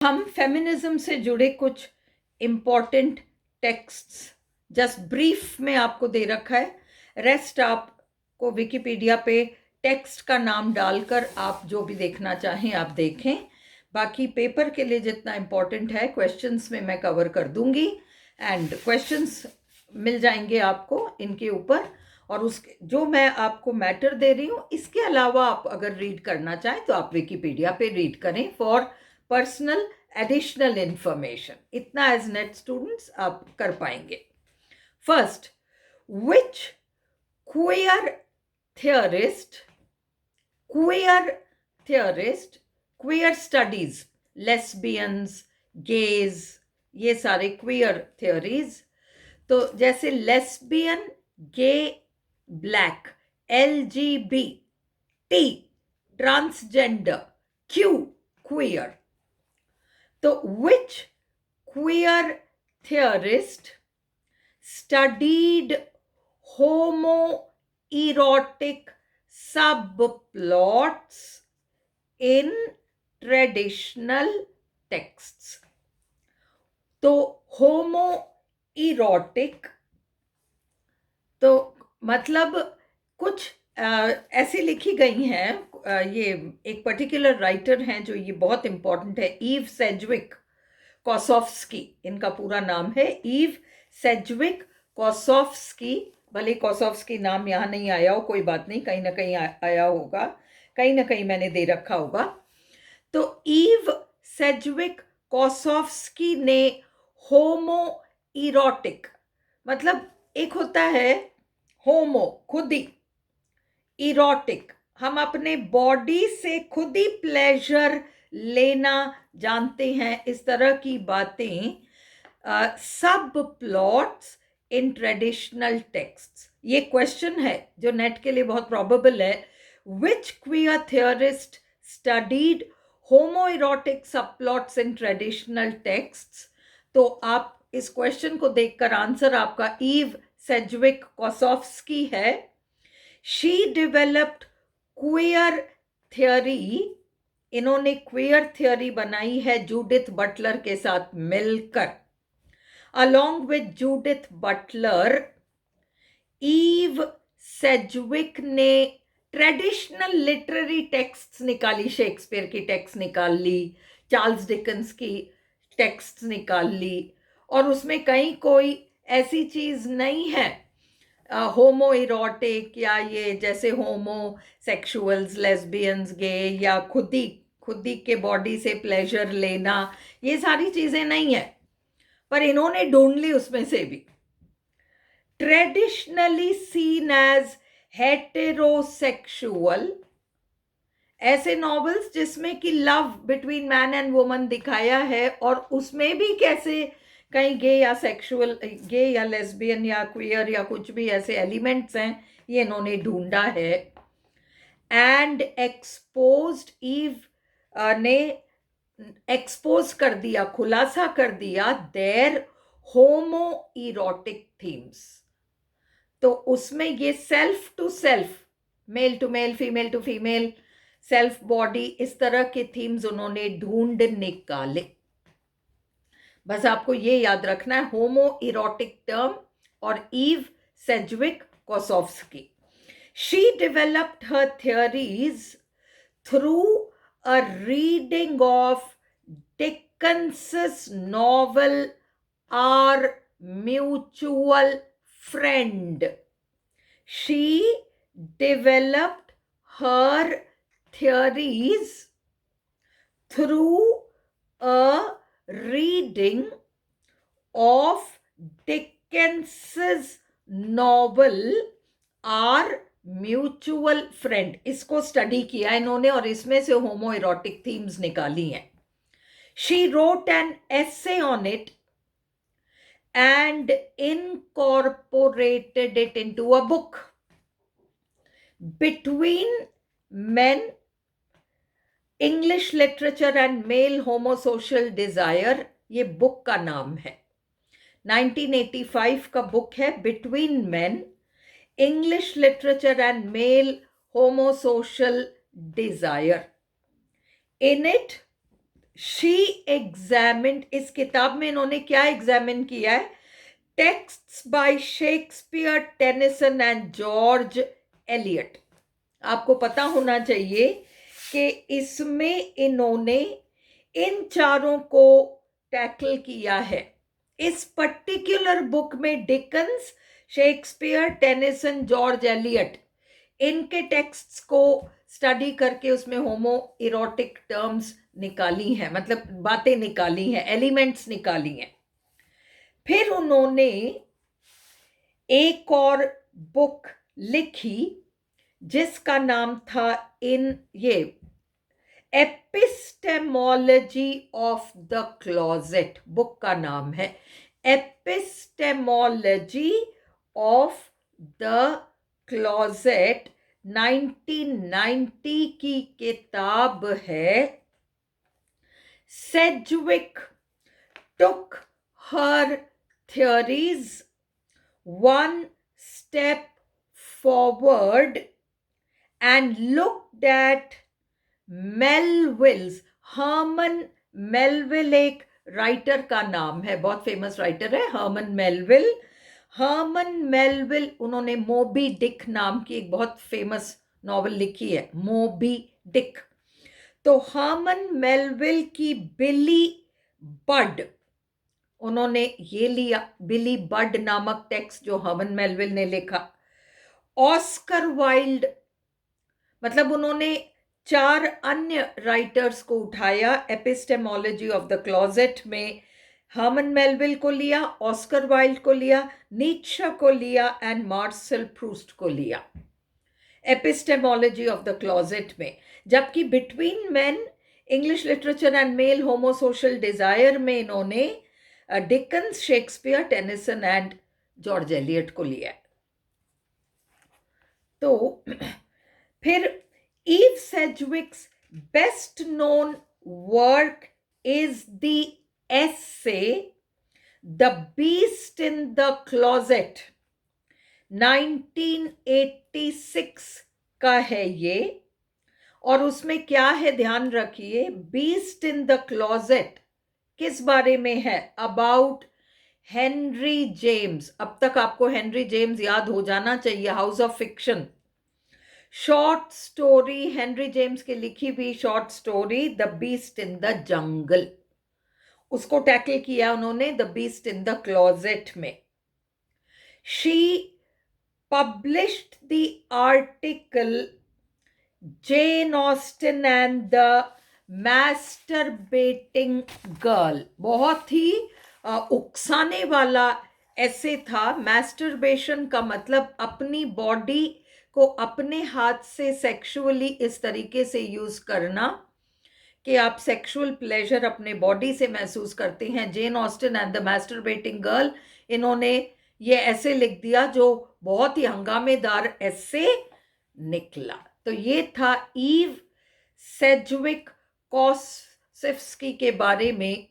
हम फेमिनिज्म से जुड़े कुछ इम्पॉर्टेंट टेक्स्ट्स जस्ट ब्रीफ में आपको दे रखा है, रेस्ट आपको विकिपीडिया पे टेक्स्ट का नाम डालकर आप जो भी देखना चाहें आप देखें। बाकी पेपर के लिए जितना इम्पोर्टेंट है क्वेश्चंस में मैं कवर कर दूंगी, एंड क्वेश्चंस मिल जाएंगे आपको इनके ऊपर। और उसके जो मैं आपको मैटर दे रही हूँ, इसके अलावा आप अगर रीड करना चाहें तो आप विकिपीडिया पे रीड करें फॉर पर्सनल एडिशनल इंफॉर्मेशन। इतना एज नेट स्टूडेंट्स आप कर पाएंगे। First, which queer theorist queer studies, lesbians, gays, ये सारे क्वेयर थियोरीज। तो जैसे lesbian, gay, black, LGBT, transgender, Q, queer. तो which queer theorist studied homoerotic subplots in traditional texts? तो homoerotic तो मतलब कुछ ऐसी लिखी गई हैं। ये एक पर्टिकुलर राइटर हैं जो ये बहुत इंपॉर्टेंट है, ईव सेज्विक कॉसोफ्स्की, इनका पूरा नाम है ईव सेज्विक कॉसोफ्स्की। भले कॉसोफ्स्की नाम यहाँ नहीं आया हो, कोई बात नहीं, कहीं ना कहीं आया होगा, कहीं ना कहीं मैंने दे रखा होगा। तो ईव सेज्विक कॉसोफ्स्की ने होमो इरोटिक, मतलब एक होता है होमो खुद ही, इरोटिक हम अपने बॉडी से खुद ही प्लेजर लेना जानते हैं, इस तरह की बातें, सब प्लॉट्स इन ट्रेडिशनल टेक्स्ट्स। ये क्वेश्चन है जो नेट के लिए बहुत प्रोबेबल है। विच क्वियर थियोरिस्ट स्टडीड होमोइरोटिक सब प्लॉट्स इन ट्रेडिशनल टेक्स्ट्स? तो आप इस क्वेश्चन को देखकर आंसर आपका ईव सेज्विक कॉसोफ्स्की है। शी डेवलप्ड क्वेयर थियोरी, इन्होंने क्वेयर थियोरी बनाई है जूडिथ बटलर के साथ मिलकर। Along with Judith Butler, Eve Sedgwick ने ट्रेडिशनल लिटरेरी टेक्स्ट्स निकाली, शेक्सपियर की टेक्स्ट निकाल ली, चार्ल्स डिकन्स की टेक्स्ट निकाल ली, और उसमें कहीं कोई ऐसी चीज नहीं है होमो इरोटिक या ये जैसे होमो सेक्सुअल्स, लेस्बियंस, गे, या खुद ही के बॉडी से प्लेजर लेना, ये सारी चीजें नहीं है, पर इन्होंने ढूंढ ली उसमें से भी। ट्रेडिशनली सीन एज हेटेरोसेक्सुअल, ऐसे नॉवेल्स जिसमें कि love between man and woman दिखाया है, और उसमें भी कैसे कहीं गे या सेक्सुअल, गे या लेस्बियन या क्वियर या कुछ भी ऐसे एलिमेंट्स हैं, ये इन्होंने ढूंढा है। एंड एक्सपोज्ड, ईव ने एक्सपोज कर दिया, खुलासा कर दिया देयर होमो इरोटिक थीम्स। तो उसमें ये self to self, male to male, female to female, self body, इस तरह के थीम्स उन्होंने ढूंढ निकाले। बस आपको ये याद रखना है, होमो इरोटिक टर्म और Eve Sedgwick Kosofsky. She developed her theories through a reading of Dickens's novel Our Mutual Friend. She developed her theories through a reading of Dickens's novel Our Mutual Friend. इसको study किया इन्होंने और इसमें से होमो erotic themes निकाली हैं। She wrote an essay on it and incorporated it into a book, Between Men, English Literature and Male Homosocial Desire, ये book का नाम है। 1985 का बुक है, Between Men, English Literature and Male Homosocial Desire. In it, she examined, इस किताब में इन्होंने क्या एग्जामिन किया है? Texts bye Shakespeare, Tennyson and George Elliott. आपको पता होना चाहिए कि इसमें इन्होंने इन चारों को टैकल किया है। इस पर्टिकुलर बुक में Dickens, Shakespeare, Tennyson, George Eliot, इनके टेक्स्ट्स को स्टडी करके उसमें होमो इरोटिक टर्म्स निकाली हैं, मतलब बातें निकाली हैं, एलिमेंट्स निकाली हैं। फिर उन्होंने एक और बुक लिखी जिसका नाम था epistemology of the closet, book का नाम है एपिस्टेमोलॉजी ऑफ द क्लोजेट। 1990 की किताब है। Sedgwick took her theories one step forward and looked at Melville's, Herman Melville एक राइटर का नाम है, बहुत फेमस राइटर है हर्मन मेलविल। हर्मन मेलविल, उन्होंने मोबी डिक नाम की एक बहुत फेमस नॉवल लिखी है, मोबी डिक। तो हर्मन मेलविल की बिली बड, उन्होंने ये लिया, बिली बड नामक टेक्स्ट जो हर्मन मेलविल ने लिखा। ऑस्कर वाइल्ड, मतलब उन्होंने 4 अन्य राइटर्स को उठाया। एपिस्टेमोलॉजी ऑफ द क्लोजेट में हर्मन मेलविल को लिया, ऑस्कर वाइल्ड को लिया, नीत्शे को लिया एंड मार्सेल प्रूस्ट को लिया एपिस्टेमोलॉजी ऑफ द क्लोजेट में। जबकि between men, English literature and male homosocial desire में इन्होंने Dickens, Shakespeare, Tennyson and George Eliot को लिया। तो फिर Eve Sedgwick's best known work is the essay the beast in the closet, 1986 का है ये। और उसमें क्या है, ध्यान रखिए, बीस्ट इन द क्लोजेट किस बारे में है? About Henry James. अब तक आपको हेनरी जेम्स याद हो जाना चाहिए, house of fiction, short story, Henry James की लिखी हुई short story the beast in the jungle, उसको टैकल किया उन्होंने the beast in the closet में। She published the article Jane Austen and the masturbating girl, बहुत ही उकसाने वाला ऐसे था। मैस्टरबेशन का मतलब अपनी बॉडी को अपने हाथ से सेक्सुअली इस तरीके से यूज करना कि आप सेक्सुअल प्लेजर अपने बॉडी से महसूस करते हैं। जेन Austen and the masturbating girl, इन्होंने ये ऐसे लिख दिया जो बहुत ही हंगामेदार ऐसे निकला। तो ये था ईव सेडविक कोसिफ्स्की के बारे में।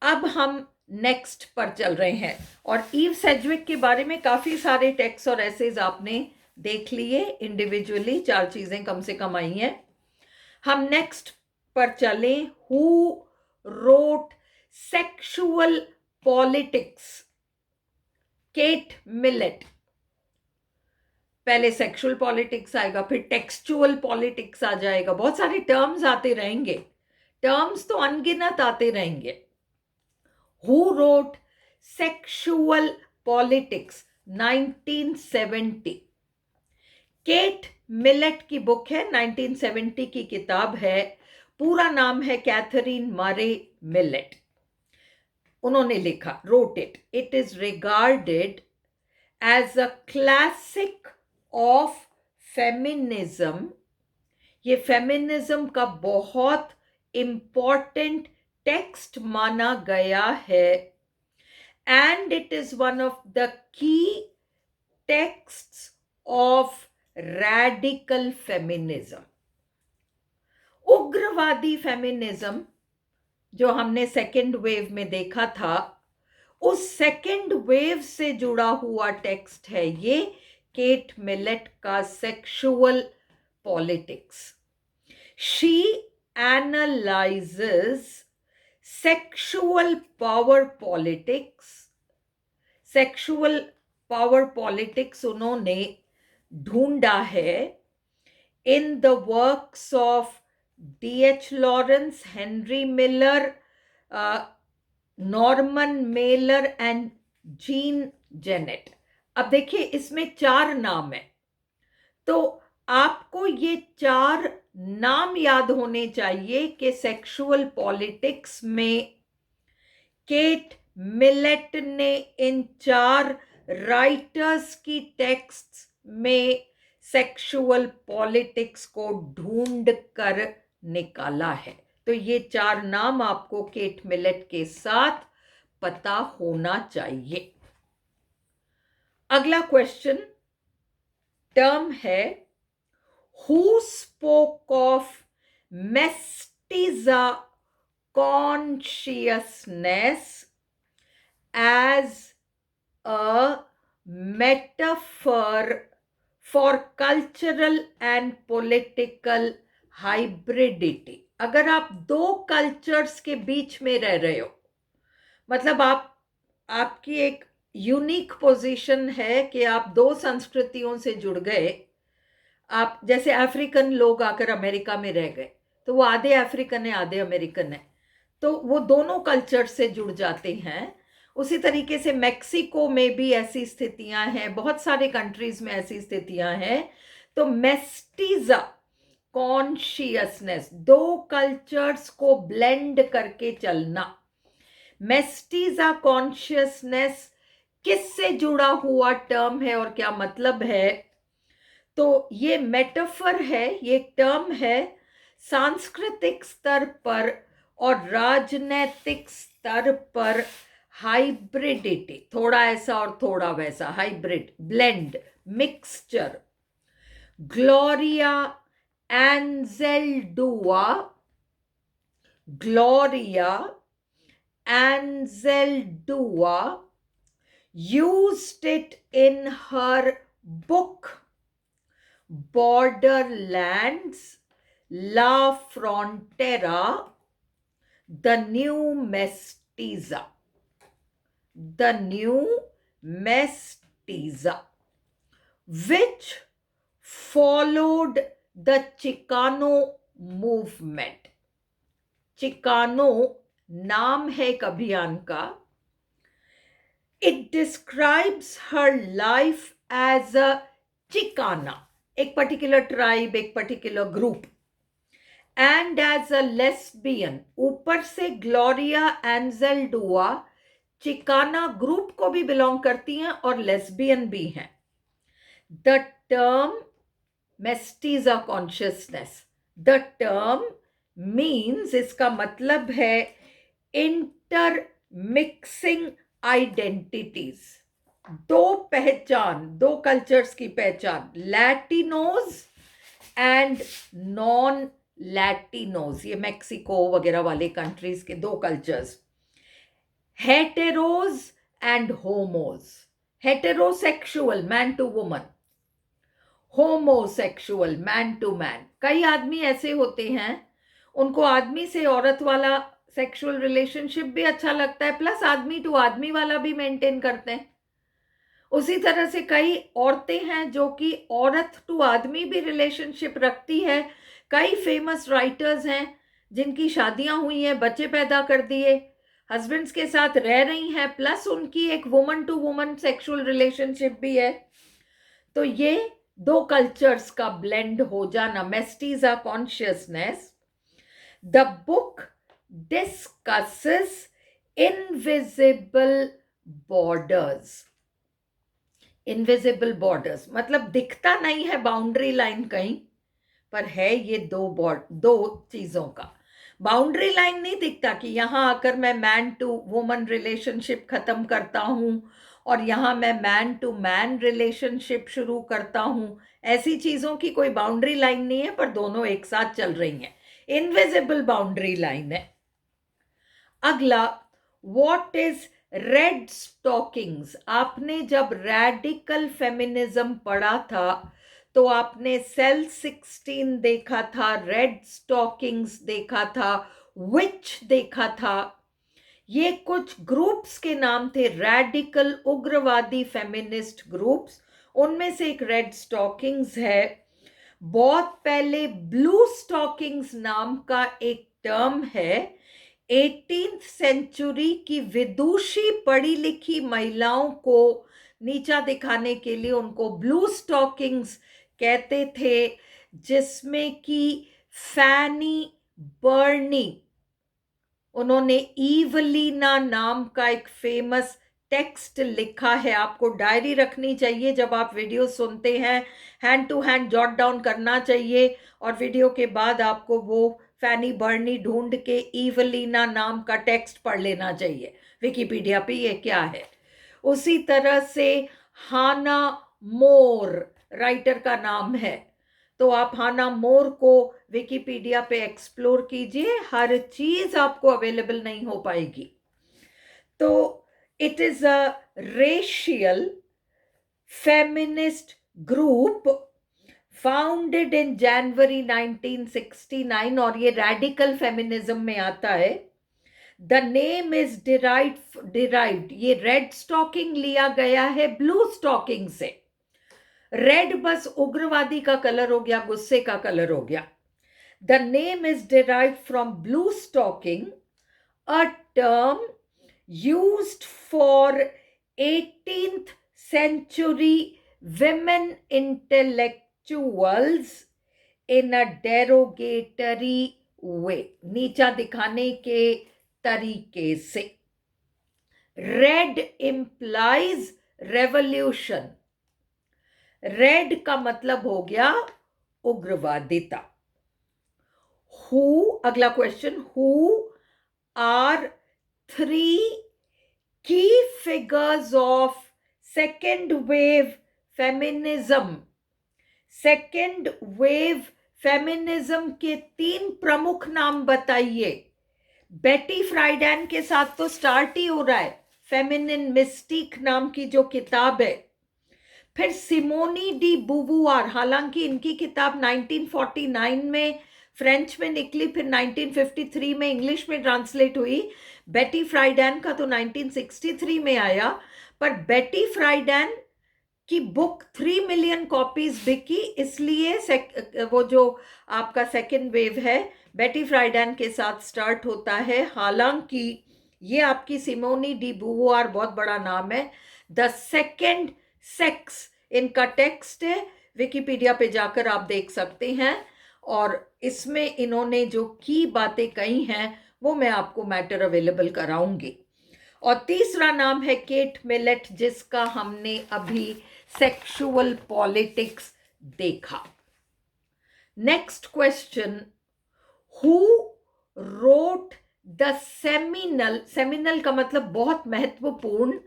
अब हम नेक्स्ट पर चल रहे हैं, और ईव सेडविक के बारे में काफी सारे टेक्स्ट और एसेज आपने देख लिए इंडिविजुअली, 4 चीजें कम से कम आई हैं। हम नेक्स्ट पर चलें। Who wrote sexual politics, cat millet. पहले सेक्सुअल पॉलिटिक्स आएगा, फिर टेक्सचुअल पॉलिटिक्स आ जाएगा, बहुत सारे टर्म्स आते रहेंगे, टर्म्स तो अनगिनत आते रहेंगे। Who wrote sexual politics, 1970। Cat millet की बुक है, 1970 की किताब है। पूरा नाम है कैथरीन मरे मिलेट। उन्होंने लिखा, wrote it, it is regarded as a classic of feminism. ये फेमिनिज्म का बहुत इंपॉर्टेंट टेक्स्ट माना गया है, and it is one of the key texts of radical feminism. उग्रवादी फेमिनिज्म जो हमने सेकेंड वेव में देखा था, उस सेकेंड वेव से जुड़ा हुआ टेक्स्ट है ये केट मिलेट का sexual politics. She analyses sexual power politics, sexual power politics उन्होंने ढूंढा है in the works of D.H. Lawrence, Henry Miller, Norman Mailer and gene Janet. अब देखिए इसमें 4 नाम है, तो आपको ये 4 नाम याद होने चाहिए कि सेक्सुअल पॉलिटिक्स में केट मिलेट ने इन 4 राइटर्स की टेक्स्ट्स में सेक्सुअल पॉलिटिक्स को ढूंढ कर निकाला है। तो ये 4 नाम आपको केट मिलेट के साथ पता होना चाहिए। अगला क्वेश्चन टर्म है who spoke of mestiza consciousness as a metaphor for cultural and political hybridity। अगर आप 2 कल्चर्स के बीच में रह रहे हो, मतलब आपकी एक यूनिक पोजीशन है कि आप 2 संस्कृतियों से जुड़ गए। आप जैसे अफ्रीकन लोग आकर अमेरिका में रह गए, तो वो आधे अफ्रीकन है आधे अमेरिकन है, तो वो दोनों कल्चर से जुड़ जाते हैं। उसी तरीके से मेक्सिको में भी ऐसी स्थितियां हैं, बहुत सारे कंट्रीज में ऐसी स्थितियां हैं। तो मेस्टिजा कॉन्शियसनेस, 2 कल्चर्स को ब्लेंड करके चलना। मेस्टिजा कॉन्शियसनेस किससे जुड़ा हुआ टर्म है और क्या मतलब है? तो ये मेटाफर है, ये टर्म है सांस्कृतिक स्तर पर और राजनैतिक स्तर पर हाइब्रिडिटी, थोड़ा ऐसा और थोड़ा वैसा, hybrid, blend, mixture. Gloria Anzaldua, Gloria Anzaldua used it in her book Borderlands, La Frontera, The New Mestiza, The New Mestiza, which followed the Chicano movement। चिकानो नाम है एक अभियान का। It describes her life as a Chicana, एक particular tribe, एक particular group, and as a lesbian. ऊपर से Gloria एंजेल्डुआ चिकाना group को भी बिलोंग करती हैं और लेस्बियन भी हैं। The term mestiza consciousness, the term means, इसका मतलब है इंटर मिक्सिंग आइडेंटिटीज, 2 पहचान, 2 कल्चर्स की पहचान, लैटिनोज एंड नॉन लैटिनोज, ये मेक्सिको वगैरह वाले कंट्रीज के 2 cultures. Heteros and homos, heterosexual man to woman, homosexual man to man. कई आदमी ऐसे होते हैं उनको आदमी से औरत वाला सेक्सुअल रिलेशनशिप भी अच्छा लगता है, प्लस आदमी टू आदमी वाला भी मेंटेन करते हैं। उसी तरह से कई औरतें हैं जो कि औरत टू आदमी भी रिलेशनशिप रखती है। कई फेमस राइटर्स हैं जिनकी शादियां हुई हैं, बच्चे पैदा कर दिए, हस्बैंड्स के साथ रह रही हैं, प्लस उनकी एक woman to woman sexual relationship भी है। तो ये 2 कल्चर्स का ब्लेंड हो जाना, mestiza consciousness. The book discusses invisible borders. Invisible borders मतलब दिखता नहीं है बाउंड्री लाइन कहीं पर, है ये 2 चीजों का। बाउंड्री लाइन नहीं दिखता कि यहां आकर मैं मैन टू वुमन रिलेशनशिप खत्म करता हूं और यहां मैं मैन टू मैन रिलेशनशिप शुरू करता हूं। ऐसी चीजों की कोई बाउंड्री लाइन नहीं है, पर दोनों एक साथ चल रही हैं। इनविजिबल बाउंड्री लाइन है। अगला, व्हाट इज रेड स्टॉकिंग्स। आपने जब रैडिकल फेमिनिज्म पढ़ा था तो आपने सेल 16 देखा था, रेड स्टॉकिंग्स देखा था, विच देखा था। ये कुछ ग्रुप्स के नाम थे, रैडिकल उग्रवादी फेमिनिस्ट ग्रुप्स। उनमें से एक रेड स्टॉकिंग्स है। बहुत पहले ब्लू स्टॉकिंग्स नाम का एक टर्म है। 18th सेंचुरी की विदुषी पढ़ी लिखी महिलाओं को नीचा दिखाने के लिए उनको ब्लू स्टॉकिंग्स कहते थे, जिसमें कि फैनी बर्नी, उन्होंने ईवलीना नाम का एक फेमस टेक्स्ट लिखा है। आपको डायरी रखनी चाहिए, जब आप वीडियो सुनते हैं hand to hand jot down करना चाहिए, और वीडियो के बाद आपको वो फैनी बर्नी ढूंढ के ईवलीना नाम का टेक्स्ट पढ़ लेना चाहिए। विकिपीडिया पे ये क्या है। उसी तरह से हाना मोर राइटर का नाम है, तो आप हाना मोर को विकिपीडिया पे एक्सप्लोर कीजिए, हर चीज आपको अवेलेबल नहीं हो पाएगी। तो it is a racial feminist group founded in January 1969, और ये रैडिकल फेमिनिज्म में आता है। द नेम इज डिराइव्ड, ये रेड स्टॉकिंग लिया गया है ब्लू स्टॉकिंग से। रेड बस उग्रवादी का कलर हो गया, गुस्से का कलर हो गया। The name is derived from blue stocking, a term used for 18th century women intellectuals in a derogatory way, नीचा दिखाने के तरीके से। रेड इंप्लाइज रेवोल्यूशन, रेड का मतलब हो गया उग्रवादिता। हु, अगला क्वेश्चन, हु आर 3 की figures of second wave feminism? Second wave feminism के 3 प्रमुख नाम बताइए। बेटी फ्राइडेन के साथ तो स्टार्ट ही हो रहा है, फेमिनिन मिस्टिक नाम की जो किताब है। फिर सिमोनी डी बुवुआर, हालांकि इनकी किताब 1949 में फ्रेंच में निकली, फिर 1953 में इंग्लिश में ट्रांसलेट हुई। बेटी फ्राइडेन का तो 1963 में आया, पर बेटी फ्राइडेन की बुक 3 मिलियन कॉपीज बिकी, इसलिए वो जो आपका सेकेंड वेव है बेटी फ्राइडेन के साथ स्टार्ट होता है। हालांकि ये आपकी सिमोनी डी बुवुआर बहुत बड़ा नाम है। द सेकेंड सेक्स इनका टेक्स्ट है, विकिपीडिया पे जाकर आप देख सकते हैं, और इसमें इन्होंने जो की बातें कही हैं वो मैं आपको मैटर अवेलेबल कराऊंगी। और तीसरा नाम है केट मिलेट, जिसका हमने अभी सेक्सुअल पॉलिटिक्स देखा। Next question, who wrote the seminal, seminal का मतलब बहुत महत्वपूर्ण,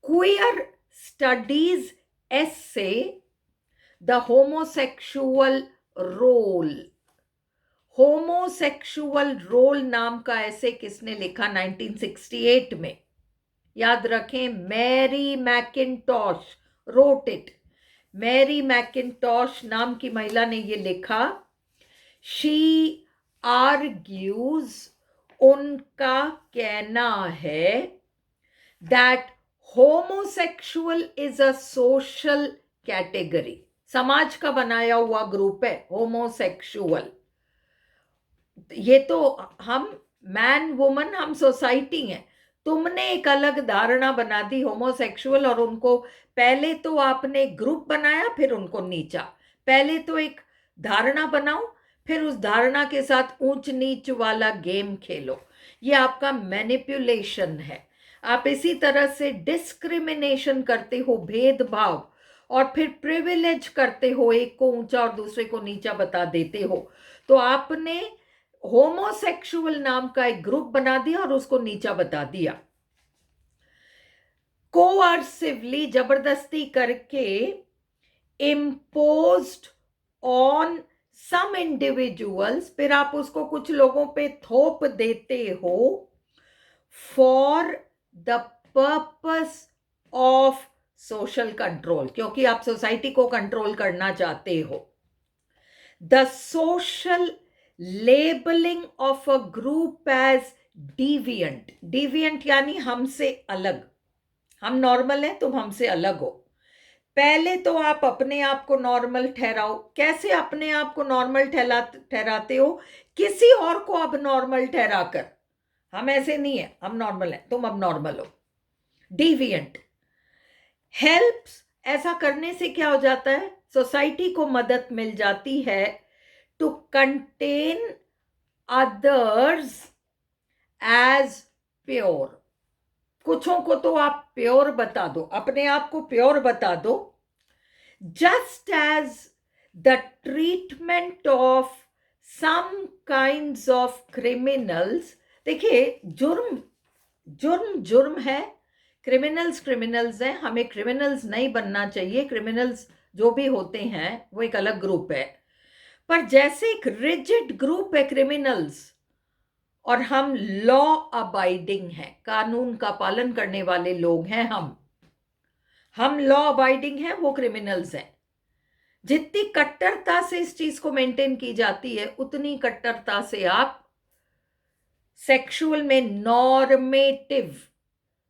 queer studies essay the homosexual role? Homosexual role नाम का ऐसे किसने लिखा 1968 में? याद रखें, Mary McIntosh wrote it. Mary McIntosh नाम की महिला ने ये लिखा। शी आर्ग्यूज, उनका कहना है, that homosexual is a social category, समाज का बनाया हुआ ग्रुप है होमोसेक्सुअल। ये तो हम मैन वुमन, हम सोसाइटी हैं, तुमने एक अलग धारणा बना दी होमोसेक्सुअल, और उनको पहले तो आपने ग्रुप बनाया, फिर उनको नीचा। पहले तो एक धारणा बनाओ, फिर उस धारणा के साथ ऊंच नीच वाला गेम खेलो। ये आपका मैनिपुलेशन है। आप इसी तरह से डिस्क्रिमिनेशन करते हो, भेदभाव, और फिर प्रिविलेज करते हो, एक को ऊंचा और दूसरे को नीचा बता देते हो। तो आपने होमोसेक्सुअल नाम का एक ग्रुप बना दिया और उसको नीचा बता दिया। कोअर्सिवली, जबरदस्ती करके, इम्पोज्ड ऑन सम इंडिविजुअल्स, फिर आप उसको कुछ लोगों पे थोप देते हो, for the purpose of social control, क्योंकि आप सोसाइटी को कंट्रोल करना चाहते हो। The social labeling of a group as deviant. Deviant यानी हमसे अलग। हम नॉर्मल हैं, तुम हमसे अलग हो। पहले तो आप अपने आप को नॉर्मल ठहराओ। कैसे अपने आप को नॉर्मल ठहराते हो? किसी और को अब नॉर्मल ठहराकर। हम ऐसे नहीं है, हम नॉर्मल हैं, तुम अब नॉर्मल हो। डिविएंट। हेल्प्स, ऐसा करने से क्या हो जाता है? सोसाइटी को मदद मिल जाती है to contain others as pure. कुछों को तो आप प्योर बता दो, अपने आप को प्योर बता दो। Just as the treatment of some kinds of criminals. देखिए, जुर्म जुर्म जुर्म है, क्रिमिनल्स क्रिमिनल्स हैं। हमें क्रिमिनल्स नहीं बनना चाहिए। क्रिमिनल्स जो भी होते हैं वो एक अलग ग्रुप है। पर जैसे एक रिजिड ग्रुप है क्रिमिनल्स, और हम लॉ अबाइडिंग हैं, कानून का पालन करने वाले लोग हैं। हम लॉ अबाइडिंग हैं, वो क्रिमिनल्स हैं। जितनी कट्टरता से इस चीज को मेंटेन की जाती है, उतनी कट्टरता से आप सेक्सुअल में नॉर्मेटिव,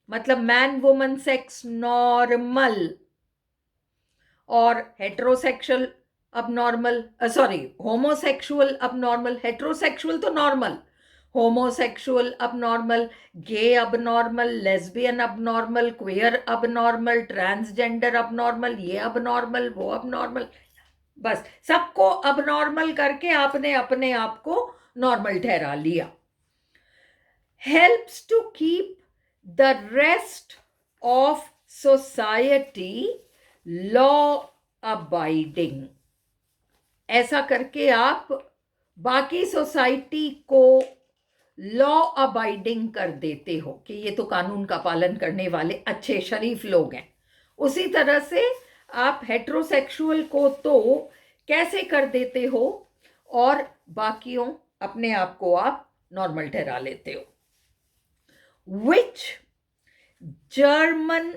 मतलब मैन वुमन सेक्स नॉर्मल, और हेट्रोसेक्सुअल अब नॉर्मल, सॉरी, होमोसेक्सुअल अब नॉर्मल। हेट्रोसेक्सुअल तो नॉर्मल, होमोसेक्सुअल अब नॉर्मल, गे अब नॉर्मल, लेस्बियन अब नॉर्मल, क्वेयर अब नॉर्मल, ट्रांसजेंडर अब नॉर्मल, ये अब नॉर्मल, वो अब नॉर्मल। बस सबको अब नॉर्मल करके आपने अपने आप को नॉर्मल ठहरा लिया। Helps to keep the rest of society law abiding. ऐसा करके आप बाकी सोसाइटी को लॉ अबाइडिंग कर देते हो कि ये तो कानून का पालन करने वाले अच्छे शरीफ लोग हैं। उसी तरह से आप हेट्रोसेक्सुअल को तो कैसे कर देते हो, और बाकियों अपने आप को आप नॉर्मल ठहरा लेते हो। Which German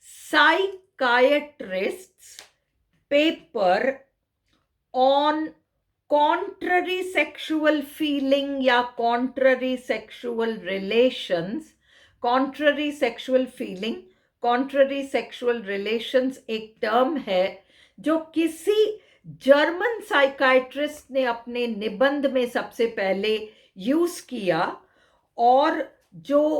psychiatrist's paper on contrary sexual feeling या contrary sexual relations, contrary sexual feeling, contrary sexual relations एक टर्म है जो किसी जर्मन साइकाइट्रिस्ट ने अपने निबंध में सबसे पहले यूज किया, और जो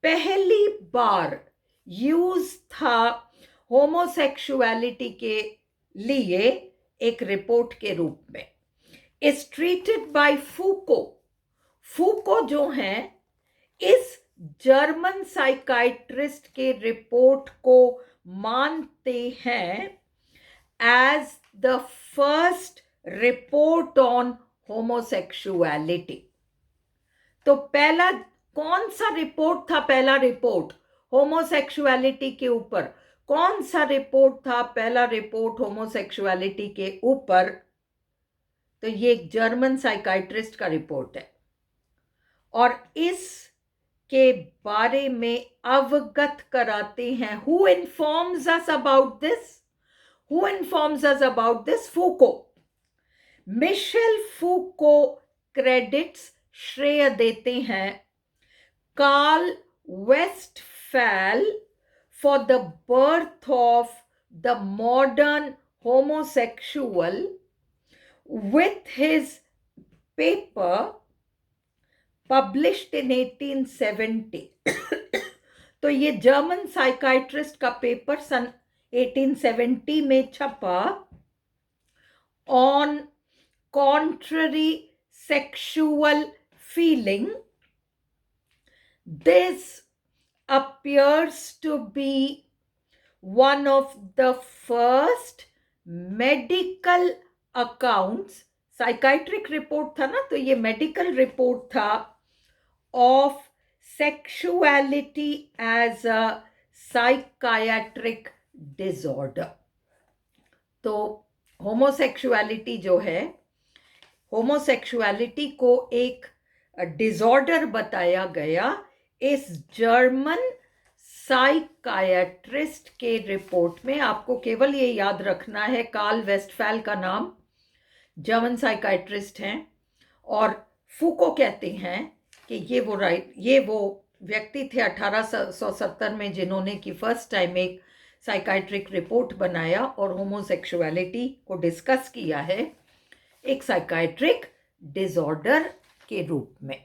पहली बार यूज था होमोसेक्सुअलिटी के लिए एक रिपोर्ट के रूप में। Is treated by Foucault. Foucault जो हैं, इस जर्मन साइकाइट्रिस्ट के रिपोर्ट को मानते हैं as the first report on homosexuality. तो पहला कौन सा रिपोर्ट था? पहला रिपोर्ट होमोसेक्सुअलिटी के ऊपर कौन सा रिपोर्ट था? पहला रिपोर्ट होमोसेक्सुअलिटी के ऊपर, तो ये एक जर्मन साइकाइट्रिस्ट का रिपोर्ट है। और इसके बारे में अवगत कराते हैं। Who informs us about this? Who informs us about this? Foucault. Michel Foucault credits, श्रेय देते हैं Karl Westphal for the birth of the modern homosexual with his paper published in 1870। तो ये जर्मन साइकाइट्रिस्ट का पेपर सन 1870 में छपा, on contrary sexual feeling। This appears to be one of the first medical accounts। Psychiatric report था ना, तो ये medical report था of sexuality as a psychiatric disorder. तो होमोसेक्सुअलिटी जो है, होमोसेक्सुअलिटी को एक डिसऑर्डर बताया गया इस जर्मन साइकायाट्रिस्ट के रिपोर्ट में। आपको केवल ये याद रखना है, कार्ल वेस्टफैल का नाम, जर्मन साइकाइट्रिस्ट हैं, और फूको कहते हैं कि ये वो व्यक्ति थे 1870 में जिन्होंने कि फर्स्ट टाइम एक साइकाइट्रिक रिपोर्ट बनाया और होमोसेक्सुअलिटी को डिस्कस किया है एक साइकाइट्रिक डिसऑर्डर के रूप में।